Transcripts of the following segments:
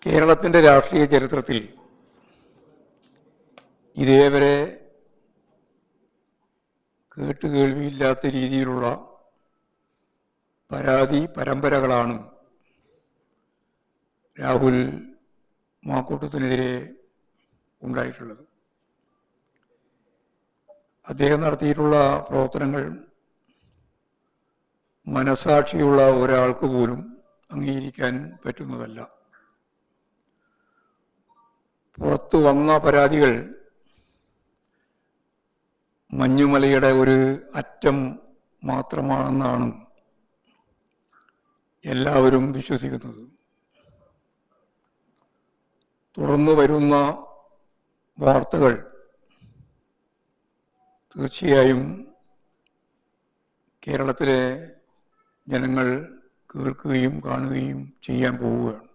കേരളത്തിൻ്റെ രാഷ്ട്രീയ ചരിത്രത്തിൽ ഇതേവരെ കേട്ടുകേൾവിയില്ലാത്ത രീതിയിലുള്ള പരാതി പരമ്പരകളാണ് രാഹുൽ മാക്കൂട്ടത്തിനെതിരെ ഉണ്ടായിട്ടുള്ളത്. അദ്ദേഹം നടത്തിയിട്ടുള്ള പ്രവർത്തനങ്ങൾ മനസാക്ഷിയുള്ള ഒരാൾക്ക് പോലും അംഗീകരിക്കാൻ പറ്റുന്നതല്ല. പുറത്തു വന്ന പരാതികൾ മഞ്ഞുമലയുടെ ഒരു അറ്റം മാത്രമാണെന്നാണ് എല്ലാവരും വിശ്വസിക്കുന്നത്. തുടർന്ന് വരുന്ന വാർത്തകൾ തീർച്ചയായും കേരളത്തിലെ ജനങ്ങൾ കേൾക്കുകയും കാണുകയും ചെയ്യാൻ പോവുകയാണ്.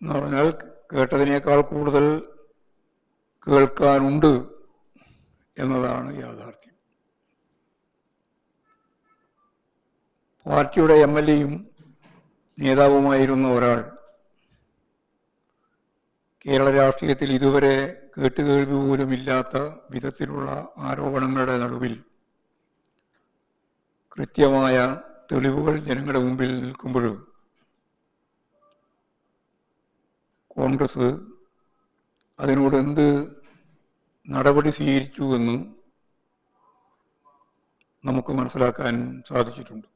എന്ന് പറഞ്ഞാൽ കേട്ടതിനേക്കാൾ കൂടുതൽ കേൾക്കാനുണ്ട് എന്നതാണ് യാഥാർത്ഥ്യം. പാർട്ടിയുടെ MLA-യും നേതാവുമായിരുന്ന ഒരാൾ കേരള രാഷ്ട്രീയത്തിൽ ഇതുവരെ കേട്ടുകേൾവി പോലുമില്ലാത്ത വിധത്തിലുള്ള ആരോപണങ്ങളുടെ നടുവിൽ കൃത്യമായ തെളിവുകൾ ജനങ്ങളുടെ മുമ്പിൽ നിൽക്കുമ്പോഴും കോൺഗ്രസ് അതിനോട് എന്ത് നടപടി സ്വീകരിച്ചു എന്ന് നമുക്ക് മനസ്സിലാക്കാൻ സാധിച്ചിട്ടുണ്ട്.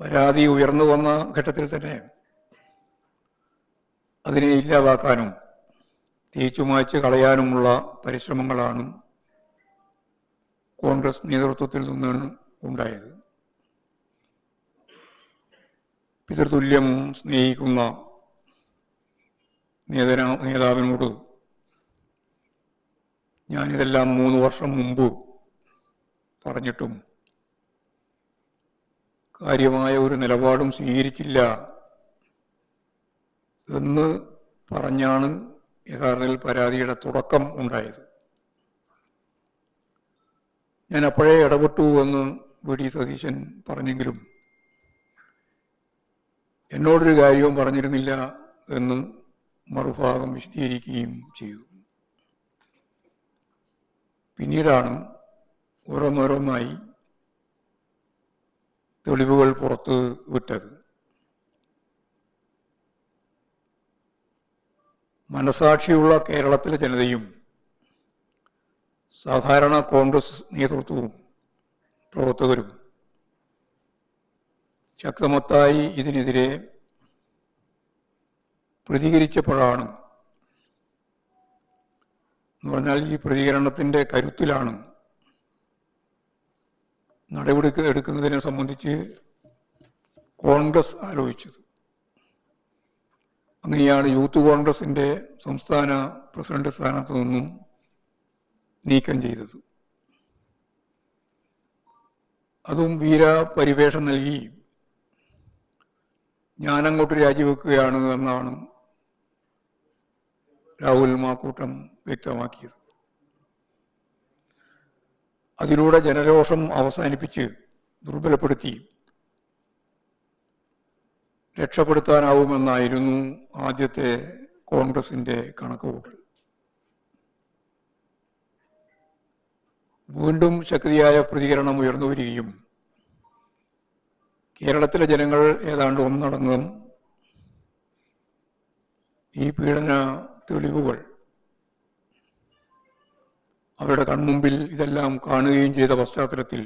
പരാതി ഉയർന്നു വന്ന ഘട്ടത്തിൽ തന്നെ അതിനെ ഇല്ലാതാക്കാനും തേച്ചുമായ്ച്ച് കളയാനുമുള്ള പരിശ്രമങ്ങളാണ് കോൺഗ്രസ് നേതൃത്വത്തിൽ നിന്ന് ഉണ്ടായത്. പിതൃതുല്യം സ്നേഹിക്കുന്ന നേതാവിനോട് ഞാനിതെല്ലാം 3 വർഷം മുമ്പ് പറഞ്ഞിട്ടും കാര്യമായ ഒരു നിലപാടും സ്വീകരിച്ചില്ല എന്ന് പറഞ്ഞാണ് യഥാർത്ഥത്തിൽ പരാതിയുടെ തുടക്കം ഉണ്ടായത്. ഞാൻ അപ്പോഴേ ഇടപെട്ടു എന്ന് VD സതീശൻ പറഞ്ഞെങ്കിലും എന്നോടൊരു കാര്യവും പറഞ്ഞിരുന്നില്ല എന്ന് മറുഭാഗം വിശദീകരിക്കുകയും ചെയ്തു. പിന്നീടാണ് ഓരോന്നോരോന്നായി തെളിവുകൾ പുറത്ത് വിട്ടത്. മനസാക്ഷിയുള്ള കേരളത്തിലെ ജനതയും സാധാരണ കോൺഗ്രസ് നേതൃത്വവും പ്രവർത്തകരും ശക്തമത്തായി ഇതിനെതിരെ പ്രതികരിച്ചപ്പോഴാണ്, എന്ന് പറഞ്ഞാൽ ഈ പ്രതികരണത്തിൻ്റെ കരുത്തിലാണ് നടപടി എടുക്കുന്നതിനെ സംബന്ധിച്ച് കോൺഗ്രസ് ആലോചിച്ചത്. അങ്ങനെയാണ് യൂത്ത് കോൺഗ്രസിൻ്റെ സംസ്ഥാന പ്രസിഡന്റ് സ്ഥാനത്ത് നിന്നും നീക്കം ചെയ്തത്. അതും വീരപരിവേഷം നൽകി ഞാനങ്ങോട്ട് രാജിവെക്കുകയാണ് എന്നാണ് രാഹുൽ മാക്കൂട്ടം വ്യക്തമാക്കിയത്. അതിലൂടെ ജനരോഷം അവസാനിപ്പിച്ച് ദുർബലപ്പെടുത്തി രക്ഷപ്പെടുത്താനാവുമെന്നായിരുന്നു ആദ്യത്തെ കോൺഗ്രസിൻ്റെ കണക്കുകൂട്ടൽ. വീണ്ടും ശക്തിയായ പ്രതികരണം ഉയർന്നു വരികയും കേരളത്തിലെ ജനങ്ങൾ ഏതാണ്ട് ഒന്നടങ്കം ഈ പീഡന തെളിവുകൾ അവരുടെ കൺമുമ്പിൽ ഇതെല്ലാം കാണുകയും ചെയ്ത പശ്ചാത്തലത്തിൽ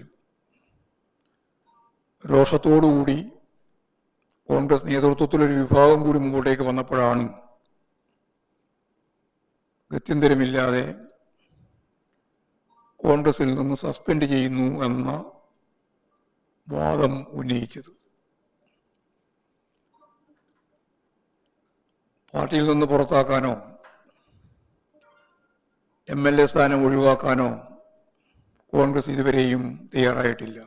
രോഷത്തോടുകൂടി കോൺഗ്രസ് നേതൃത്വത്തിലൊരു വിഭാഗം കൂടി മുമ്പോട്ടേക്ക് വന്നപ്പോഴാണ് ഗത്യന്തരമില്ലാതെ കോൺഗ്രസിൽ നിന്ന് സസ്പെൻഡ് ചെയ്യുന്നു എന്ന വാദം ഉന്നയിച്ചത്. പാർട്ടിയിൽ നിന്ന് പുറത്താക്കാനോ MLA സ്ഥാനം ഒഴിവാക്കാനോ കോൺഗ്രസ് ഇതുവരെയും തയ്യാറായിട്ടില്ല.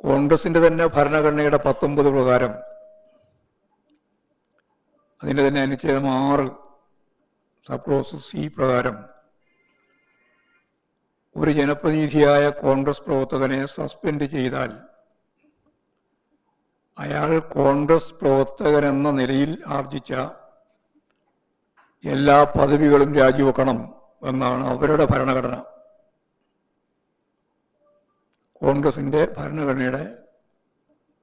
കോൺഗ്രസിൻ്റെ തന്നെ ഭരണഘടനയുടെ 19 പ്രകാരം, അതിൻ്റെ തന്നെ അനുച്ഛേദം 6 സബ് ക്ലോസ് C പ്രകാരം ഒരു ജനപ്രതിനിധിയായ കോൺഗ്രസ് പ്രവർത്തകനെ സസ്പെൻഡ് ചെയ്താൽ അയാൾ കോൺഗ്രസ് പ്രവർത്തകനെന്ന നിലയിൽ ആർജിച്ച എല്ലാ പദവികളും രാജിവെക്കണം എന്നാണ് അവരുടെ ഭരണഘടന. കോൺഗ്രസിൻ്റെ ഭരണഘടനയുടെ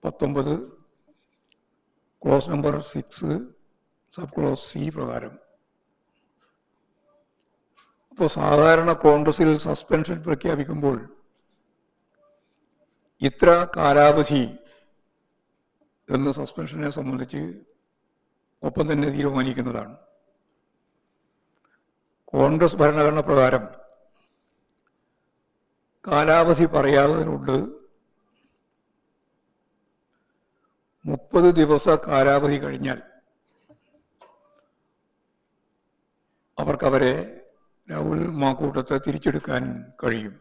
19 close number 6 sub close C പ്രകാരം. അപ്പോൾ സാധാരണ കോൺഗ്രസിൽ സസ്പെൻഷൻ പ്രഖ്യാപിക്കുമ്പോൾ ഇത്ര കാലാവധി എന്ന് സസ്പെൻഷനെ സംബന്ധിച്ച് ഒപ്പം തന്നെ തീരുമാനിക്കുന്നതാണ്. കോൺഗ്രസ് ഭരണഘടന പ്രകാരം കാലാവധി പറയാത്തതിനുണ്ട് 30 ദിവസ കാലാവധി കഴിഞ്ഞാൽ അവർക്കവരെ രാഹുൽ മാക്കൂട്ടത്തെ തിരിച്ചെടുക്കാൻ കഴിയും.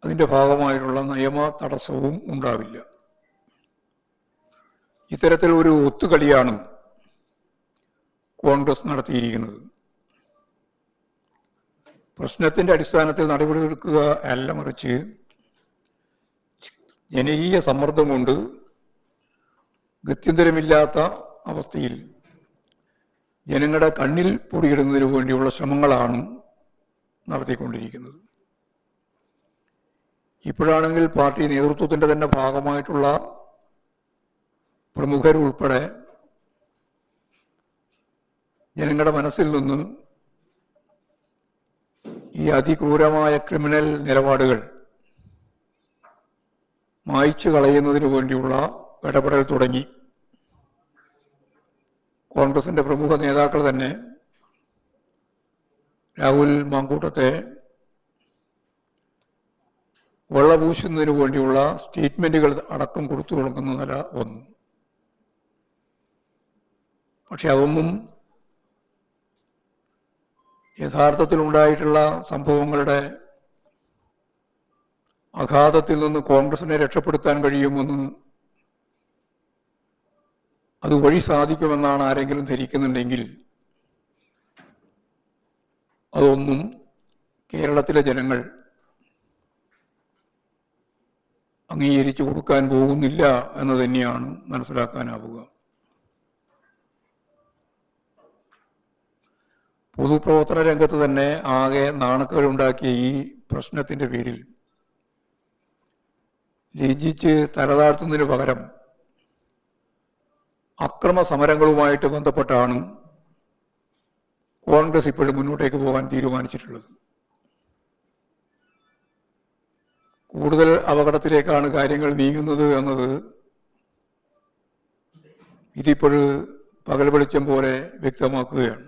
അതിൻ്റെ ഭാഗമായിട്ടുള്ള നിയമ തടസ്സവും ഉണ്ടാവില്ല. ഇത്തരത്തിൽ ഒരു ഒത്തുകളിയാണ് കോൺഗ്രസ് നടത്തിയിരിക്കുന്നത്. പ്രശ്നത്തിൻ്റെ അടിസ്ഥാനത്തിൽ നടപടിയെടുക്കുക അല്ല, മറിച്ച് ജനകീയ സമ്മർദ്ദം കൊണ്ട് ഗത്യന്തരമില്ലാത്ത അവസ്ഥയിൽ ജനങ്ങളുടെ കണ്ണിൽ പൊടിയിടുന്നതിനു വേണ്ടിയുള്ള ശ്രമങ്ങളാണ് നടത്തിക്കൊണ്ടിരിക്കുന്നത്. ഇപ്പോഴാണെങ്കിൽ പാർട്ടി നേതൃത്വത്തിൻ്റെ തന്നെ ഭാഗമായിട്ടുള്ള പ്രമുഖരുൾപ്പെടെ ജനങ്ങളുടെ മനസ്സിൽ നിന്ന് ഈ അതിക്രൂരമായ ക്രിമിനൽ നിലപാടുകൾ മായ്ച്ചു കളയുന്നതിനു വേണ്ടിയുള്ള ഇടപെടൽ തുടങ്ങി. കോൺഗ്രസിൻ്റെ പ്രമുഖ നേതാക്കൾ തന്നെ രാഹുൽ മാങ്കൂട്ടത്തെ വെള്ളപൂശുന്നതിനു വേണ്ടിയുള്ള സ്റ്റേറ്റ്മെൻറ്റുകൾ അടക്കം കൊടുത്തു തുടങ്ങുന്ന നില വന്നു. പക്ഷെ അതൊന്നും യഥാർത്ഥത്തിലുണ്ടായിട്ടുള്ള സംഭവങ്ങളുടെ അഘാതത്തിൽ നിന്ന് കോൺഗ്രസിനെ രക്ഷപ്പെടുത്താൻ കഴിയുമെന്ന്, അതുവഴി സാധിക്കുമെന്നാണ് ആരെങ്കിലും ധരിക്കുന്നുണ്ടെങ്കിൽ അതൊന്നും കേരളത്തിലെ ജനങ്ങൾ അംഗീകരിച്ചു കൊടുക്കാൻ പോകുന്നില്ല എന്ന് തന്നെയാണ് മനസ്സിലാക്കാനാവുക. പൊതുപ്രവർത്തന രംഗത്ത് തന്നെ ആകെ നാണക്കേടുണ്ടാക്കിയ ഈ പ്രശ്നത്തിൻ്റെ പേരിൽ ലജ്ജിച്ച് തലതാഴ്ത്തുന്നതിന് പകരം അക്രമ സമരങ്ങളുമായിട്ട് ബന്ധപ്പെട്ടാണ് കോൺഗ്രസ് ഇപ്പോഴും മുന്നോട്ടേക്ക് പോകാൻ തീരുമാനിച്ചിട്ടുള്ളത്. കൂടുതൽ അപകടത്തിലേക്കാണ് കാര്യങ്ങൾ നീങ്ങുന്നത് എന്നത് ഇതിപ്പോൾ പകൽ വെളിച്ചം പോലെ വ്യക്തമാക്കുകയാണ്.